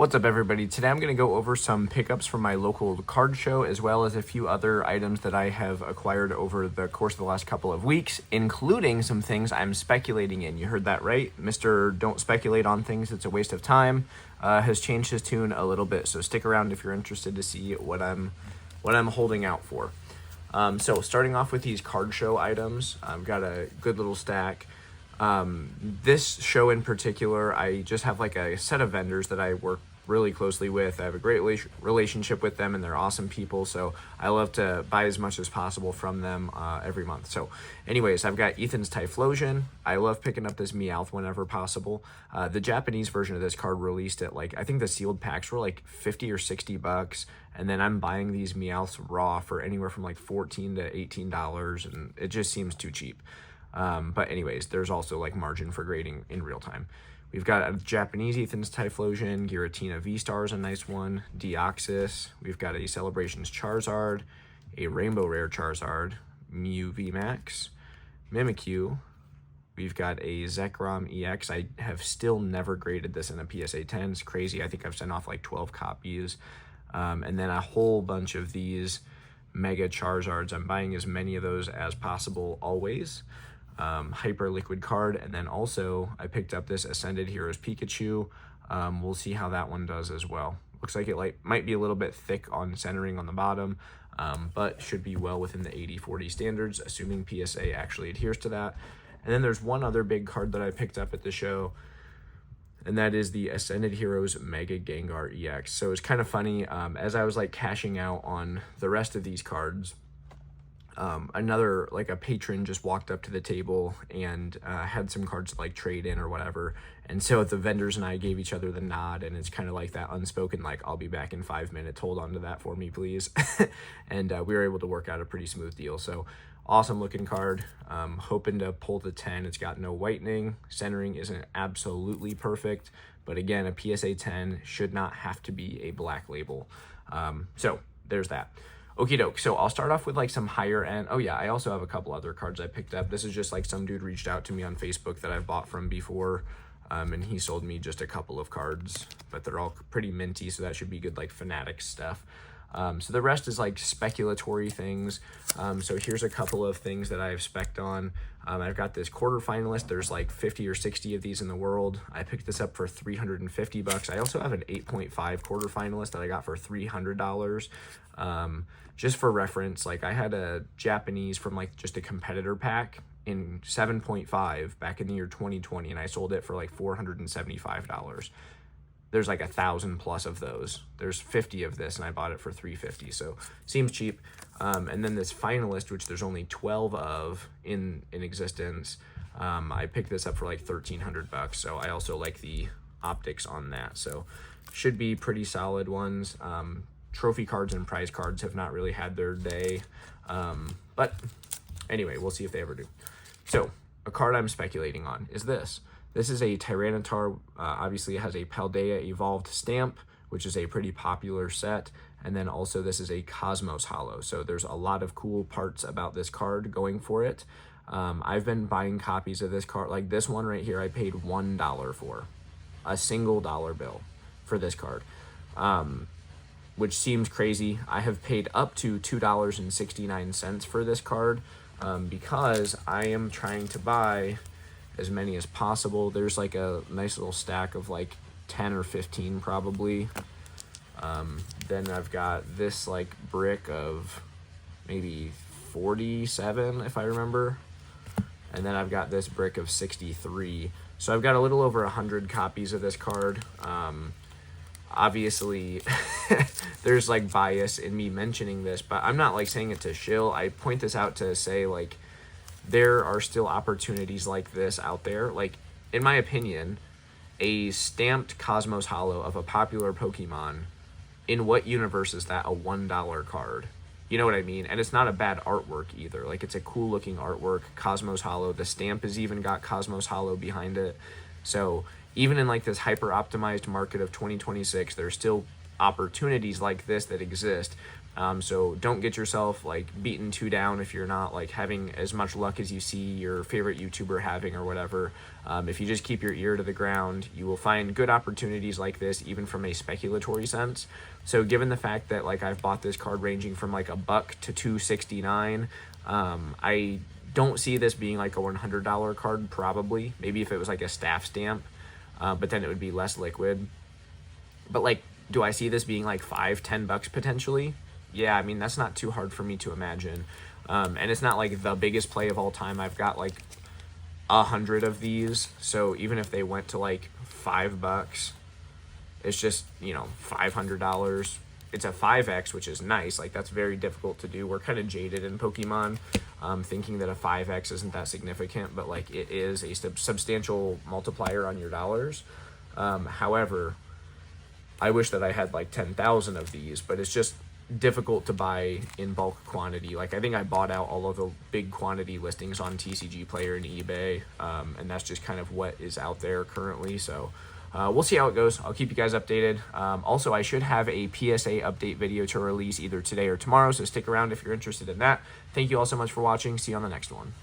What's up, everybody? Today I'm going to go over some pickups from my local card show, as well as a few other items that I have acquired over the course of the last couple of weeks, including some things I'm speculating in. You heard that right. Mr. Don't Speculate on Things, It's a Waste of Time has changed his tune a little bit, so stick around if you're interested to see what I'm holding out for. So starting off with these card show items, I've got a good little stack. This show in particular, I just have like a set of vendors that I work really closely with. I have a great relationship with them, and they're awesome people, so I love to buy as much as possible from them every month. So anyways, I've got Ethan's Typhlosion. I love picking up this Meowth whenever possible. The Japanese version of this card released at I think the sealed packs were like 50 or 60 bucks, and then I'm buying these Meowths raw for anywhere from like $14 to $18, and it just seems too cheap. But anyways, there's also like margin for grading in real time. We've got a Japanese Ethan's Typhlosion, Giratina V-Star is a nice one, Deoxys. We've got a Celebrations Charizard, a Rainbow Rare Charizard, Mew VMAX, Mimikyu. We've got a Zekrom EX. I have still never graded this in a PSA 10. It's crazy. I think I've sent off like 12 copies. And then a whole bunch of these Mega Charizards. I'm buying as many of those as possible always. Hyper liquid card, and then also I picked up this Ascended Heroes Pikachu. We'll see how that one does as well. Looks like it might be a little bit thick on centering on the bottom, but should be well within the 80/40 standards, assuming PSA actually adheres to that. And then there's one other big card that I picked up at the show, and that is the Ascended Heroes Mega Gengar EX. So it's kind of funny, as I was like cashing out on the rest of these cards, another a patron just walked up to the table and had some cards to like trade in or whatever, and so the vendors and I gave each other the nod, and it's kind of like that unspoken I'll be back in 5 minutes, hold on to that for me please. And we were able to work out a pretty smooth deal. So awesome looking card. Hoping to pull the 10. It's got no whitening, centering isn't absolutely perfect, but again, a PSA 10 should not have to be a black label. So there's that. Okie doke, so I'll start off with some higher end. Oh yeah, I also have a couple other cards I picked up. This is just some dude reached out to me on Facebook that I've bought from before, and he sold me just a couple of cards, but they're all pretty minty, so that should be good Fanatic stuff. So the rest is speculatory things. So here's a couple of things that I've spec'd on. I've got this quarterfinalist. There's 50 or 60 of these in the world. I picked this up for 350 bucks. I also have an 8.5 quarterfinalist that I got for $300. Just for reference, I had a Japanese from just a competitor pack in 7.5 back in the year 2020, and I sold it for $475. There's 1,000 plus of those. There's 50 of this, and I bought it for $350, so seems cheap. And then this finalist, which there's only 12 of in existence, I picked this up for $1,300 bucks. So I also like the optics on that, so should be pretty solid ones. Trophy cards and prize cards have not really had their day, but anyway, we'll see if they ever do. So a card I'm speculating on is this. This is a Tyranitar. Obviously, it has a Paldea Evolved stamp, which is a pretty popular set. And then also this is a Cosmos Holo. So there's a lot of cool parts about this card going for it. I've been buying copies of this card. This one right here, I paid $1 for. A single dollar bill for this card. Which seems crazy. I have paid up to $2.69 for this card because I am trying to buy as many as possible. There's a nice little stack of 10 or 15 probably. Then I've got this brick of maybe 47 if I remember, and then I've got this brick of 63. So I've got a little over 100 copies of this card. Obviously there's bias in me mentioning this, but I'm not saying it to shill. I point this out to say there are still opportunities like this out there. In my opinion, a stamped Cosmos Holo of a popular Pokemon, in what universe is that a $1 card? You know what I mean? And it's not a bad artwork either. It's a cool looking artwork. Cosmos Holo, the stamp has even got Cosmos Holo behind it. So even in this hyper optimized market of 2026, there's still opportunities like this that exist. So don't get yourself like beaten too down if you're not like having as much luck as you see your favorite YouTuber having or whatever. If you just keep your ear to the ground, you will find good opportunities like this, even from a speculatory sense. So given the fact that like I've bought this card ranging from like $1 to $269, I don't see this being like a $100 card, probably. Maybe if it was like a staff stamp, but then it would be less liquid. But like, do I see this being like $5-10 potentially? Yeah, I mean, that's not too hard for me to imagine. And it's not like the biggest play of all time. I've got like 100 of these, so even if they went to like $5, it's just, you know, $500. It's a 5x, which is nice. Like, that's very difficult to do. We're kind of jaded in Pokemon, thinking that a 5x isn't that significant, but like it is a substantial multiplier on your dollars. However, I wish that I had like 10,000 of these, but it's just difficult to buy in bulk quantity. Like, I think I bought out all of the big quantity listings on TCG Player and eBay, and that's just kind of what is out there currently. So we'll see how it goes. I'll keep you guys updated. Also, I should have a PSA update video to release either today or tomorrow, so stick around if you're interested in that. Thank you all so much for watching. See you on the next one.